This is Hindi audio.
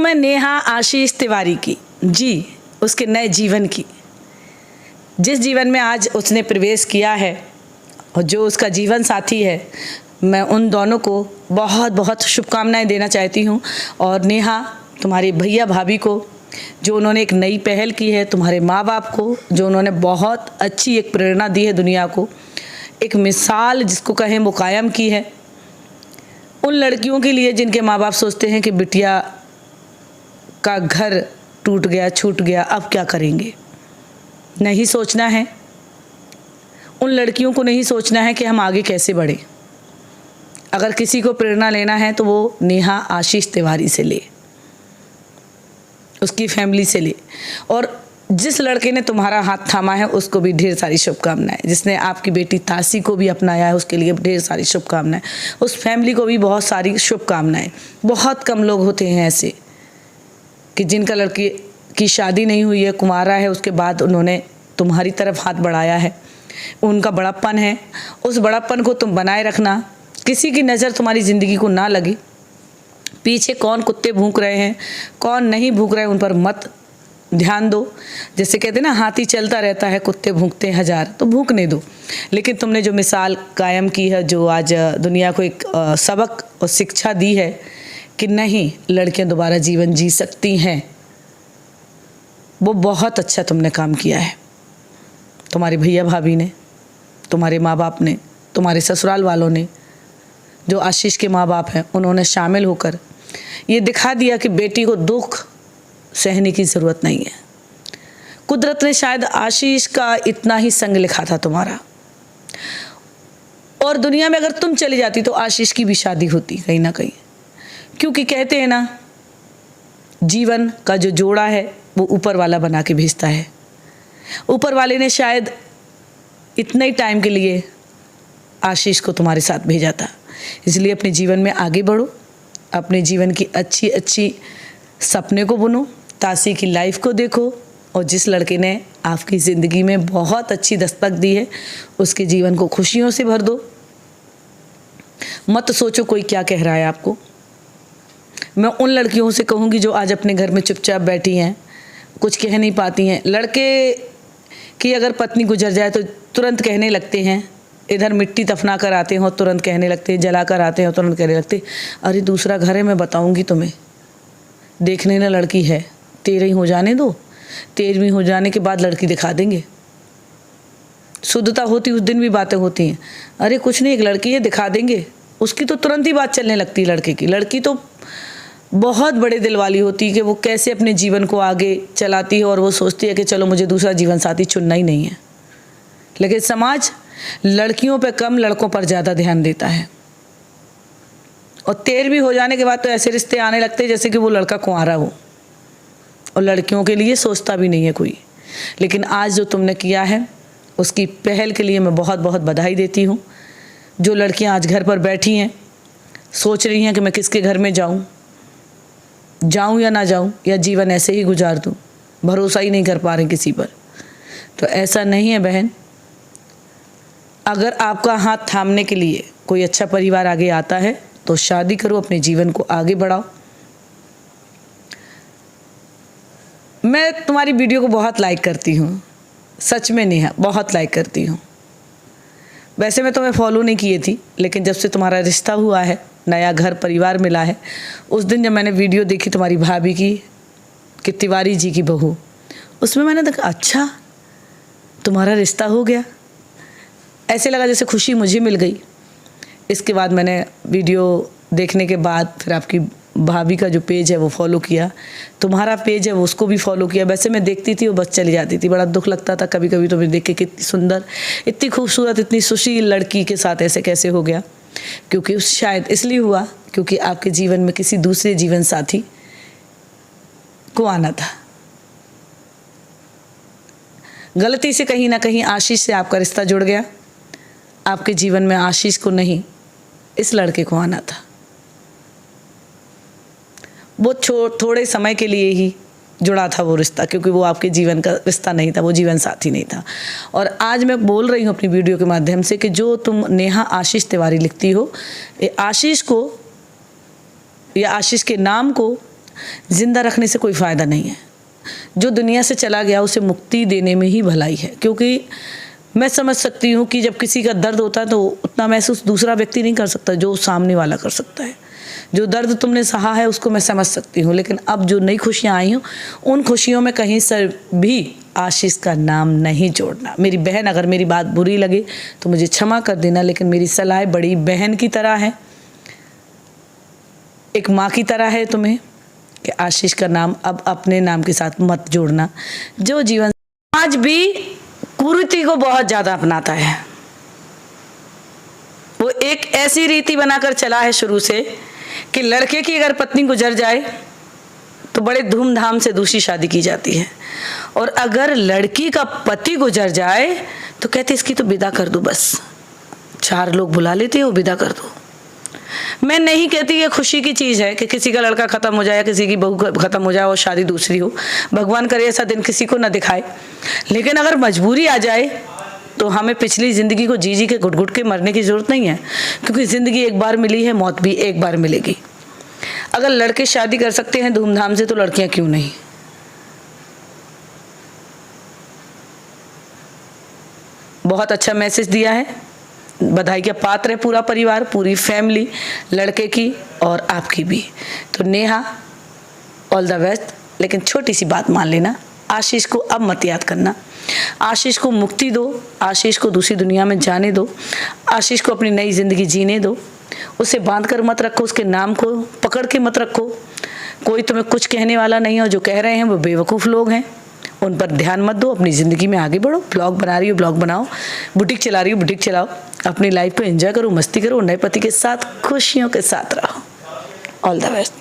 मैं नेहा आशीष तिवारी की जी उसके नए जीवन की, जिस जीवन में आज उसने प्रवेश किया है और जो उसका जीवन साथी है, मैं उन दोनों को बहुत बहुत शुभकामनाएं देना चाहती हूँ। और नेहा, तुम्हारे भैया भाभी को जो उन्होंने एक नई पहल की है, तुम्हारे माँ बाप को जो उन्होंने बहुत अच्छी एक प्रेरणा दी है दुनिया को, एक मिसाल जिसको कहें वो कायम की है, उन लड़कियों के लिए जिनके माँ बाप सोचते हैं कि बिटिया का घर टूट गया, छूट गया, अब क्या करेंगे। नहीं सोचना है, उन लड़कियों को नहीं सोचना है कि हम आगे कैसे बढ़े। अगर किसी को प्रेरणा लेना है तो वो नेहा आशीष तिवारी से ले, उसकी फैमिली से ले। और जिस लड़के ने तुम्हारा हाथ थामा है उसको भी ढेर सारी शुभकामनाएं। जिसने आपकी बेटी तासी को भी अपनाया है उसके लिए ढेर सारी शुभकामनाएं। उस फैमिली को भी बहुत सारी शुभकामनाएं। बहुत कम लोग होते हैं ऐसे कि जिनका लड़की की शादी नहीं हुई है, कुंवारा है, उसके बाद उन्होंने तुम्हारी तरफ हाथ बढ़ाया है। उनका बड़प्पन है, उस बड़प्पन को तुम बनाए रखना। किसी की नज़र तुम्हारी ज़िंदगी को ना लगे। पीछे कौन कुत्ते भूंक रहे हैं, कौन नहीं भूंक रहे, उन पर मत ध्यान दो। जैसे कहते हैं ना, हाथी चलता रहता है, कुत्ते भूंकते हैं हजार, तो भूंकने दो। लेकिन तुमने जो मिसाल कायम की है, जो आज दुनिया को एक सबक और शिक्षा दी है कि नहीं, लड़कियां दोबारा जीवन जी सकती हैं, वो बहुत अच्छा तुमने काम किया है। तुम्हारे भैया भाभी ने, तुम्हारे माँ बाप ने, तुम्हारे ससुराल वालों ने, जो आशीष के माँ बाप हैं, उन्होंने शामिल होकर ये दिखा दिया कि बेटी को दुख सहने की ज़रूरत नहीं है। कुदरत ने शायद आशीष का इतना ही संग लिखा था तुम्हारा, और दुनिया में अगर तुम चली जाती तो आशीष की भी शादी होती कहीं ना कहीं। क्योंकि कहते हैं ना, जीवन का जो जोड़ा है वो ऊपर वाला बना के भेजता है। ऊपर वाले ने शायद इतने ही टाइम के लिए आशीष को तुम्हारे साथ भेजा था। इसलिए अपने जीवन में आगे बढ़ो, अपने जीवन की अच्छी अच्छी सपने को बुनो, तासी की लाइफ को देखो, और जिस लड़के ने आपकी ज़िंदगी में बहुत अच्छी दस्तक दी है उसके जीवन को खुशियों से भर दो। मत सोचो कोई क्या कह रहा है आपको। मैं उन लड़कियों से कहूँगी जो आज अपने घर में चुपचाप बैठी हैं, कुछ कह नहीं पाती हैं। लड़के की अगर पत्नी गुजर जाए तो तुरंत कहने लगते हैं, इधर मिट्टी दफना कर आते हैं और तुरंत कहने लगते हैं, जला कर आते हैं और तुरंत कहने लगते हैं, अरे दूसरा घर है, मैं बताऊँगी तुम्हें, देखने ना लड़की है, 13 हो जाने दो, 13वीं हो जाने के बाद लड़की दिखा देंगे। शुद्धता होती उस दिन भी बातें होती हैं, अरे कुछ नहीं, एक लड़की है, दिखा देंगे। उसकी तो तुरंत ही बात चलने लगती है लड़के की। लड़की तो बहुत बड़े दिल वाली होती है कि वो कैसे अपने जीवन को आगे चलाती है, और वो सोचती है कि चलो मुझे दूसरा जीवन साथी चुनना ही नहीं है। लेकिन समाज लड़कियों पर कम, लड़कों पर ज़्यादा ध्यान देता है। और 13वीं हो जाने के बाद तो ऐसे रिश्ते आने लगते हैं जैसे कि वो लड़का कुंवारा हो, और लड़कियों के लिए सोचता भी नहीं है कोई। लेकिन आज जो तुमने किया है उसकी पहल के लिए मैं बहुत बहुत बधाई देती हूँ। जो लड़कियाँ आज घर पर बैठी हैं, सोच रही हैं कि मैं किसके घर में जाऊँ या ना जाऊँ, या जीवन ऐसे ही गुजार दूँ, भरोसा ही नहीं कर पा रहे किसी पर, तो ऐसा नहीं है बहन। अगर आपका हाथ थामने के लिए कोई अच्छा परिवार आगे आता है तो शादी करो, अपने जीवन को आगे बढ़ाओ। मैं तुम्हारी वीडियो को बहुत लाइक करती हूँ, सच में नेहा, बहुत लाइक करती हूँ। वैसे मैं तुम्हें फॉलो नहीं किए थी, लेकिन जब से तुम्हारा रिश्ता हुआ है, नया घर परिवार मिला है, उस दिन जब मैंने वीडियो देखी तुम्हारी भाभी की कि तिवारी जी की बहू, उसमें मैंने देखा अच्छा तुम्हारा रिश्ता हो गया। ऐसे लगा जैसे खुशी मुझे मिल गई। इसके बाद मैंने वीडियो देखने के बाद फिर आपकी भाभी का जो पेज है वो फॉलो किया, तुम्हारा पेज है वो उसको भी फॉलो किया। वैसे मैं देखती थी वो बस चली जाती थी, बड़ा दुख लगता था कभी कभी तुम्हें देख के, कितनी सुंदर, इतनी खूबसूरत, इतनी सुशील लड़की के साथ ऐसे कैसे हो गया। क्योंकि शायद इसलिए हुआ क्योंकि आपके जीवन में किसी दूसरे जीवन साथी को आना था। गलती से कहीं ना कहीं आशीष से आपका रिश्ता जुड़ गया। आपके जीवन में आशीष को नहीं, इस लड़के को आना था। वो थोड़े समय के लिए ही जुड़ा था वो रिश्ता, क्योंकि वो आपके जीवन का रिश्ता नहीं था, वो जीवन साथी नहीं था। और आज मैं बोल रही हूँ अपनी वीडियो के माध्यम से कि जो तुम नेहा आशीष तिवारी लिखती हो, ये आशीष को या आशीष के नाम को जिंदा रखने से कोई फ़ायदा नहीं है। जो दुनिया से चला गया उसे मुक्ति देने में ही भलाई है, क्योंकि मैं समझ सकती हूँ कि जब किसी का दर्द होता है तो उतना महसूस दूसरा व्यक्ति नहीं कर सकता जो सामने वाला कर सकता है। जो दर्द तुमने सहा है उसको मैं समझ सकती हूँ, लेकिन अब जो नई खुशियाँ आई हूँ उन खुशियों में कहीं से भी आशीष का नाम नहीं जोड़ना। मेरी बहन, अगर मेरी बात बुरी लगे तो मुझे क्षमा कर देना, लेकिन मेरी सलाह बड़ी बहन की तरह है, एक माँ की तरह है तुम्हें, कि आशीष का नाम अब अपने नाम के साथ मत जोड़ना। जो जीवन आज भी कुरीति को बहुत ज़्यादा अपनाता है, वो एक ऐसी रीति बनाकर चला है शुरू से कि लड़के की अगर पत्नी गुजर जाए तो बड़े धूमधाम से दूसरी शादी की जाती है, और अगर लड़की का पति गुजर जाए तो कहते इसकी तो विदा कर दो, बस 4 लोग बुला लेते हो, विदा कर दो। मैं नहीं कहती ये खुशी की चीज़ है कि किसी का लड़का ख़त्म हो जाए या किसी की बहू ख़त्म हो जाए और शादी दूसरी हो, भगवान करे ऐसा दिन किसी को ना दिखाए। लेकिन अगर मजबूरी आ जाए तो हमें पिछली ज़िंदगी को जी के घुट घुट के मरने की ज़रूरत नहीं है, क्योंकि ज़िंदगी एक बार मिली है, मौत भी एक बार मिलेगी। अगर लड़के शादी कर सकते हैं धूमधाम से तो लड़कियां क्यों नहीं। बहुत अच्छा मैसेज दिया है, बधाई का पात्र है पूरा परिवार, पूरी फैमिली, लड़के की और आपकी भी। तो नेहा, ऑल द बेस्ट। लेकिन छोटी सी बात मान लेना, आशीष को अब मत याद करना, आशीष को मुक्ति दो, आशीष को दूसरी दुनिया में जाने दो, आशीष को अपनी नई जिंदगी जीने दो। उसे बांध कर मत रखो, उसके नाम को पकड़ के मत रखो। कोई तुम्हें कुछ कहने वाला नहीं है, और जो कह रहे हैं वो बेवकूफ़ लोग हैं, उन पर ध्यान मत दो। अपनी ज़िंदगी में आगे बढ़ो। ब्लॉग बना रही हो ब्लॉग बनाओ, बुटीक चला रही हो बुटीक चलाओ, अपनी लाइफ को एंजॉय करो, मस्ती करो, नए पति के साथ खुशियों के साथ रहो। All the best.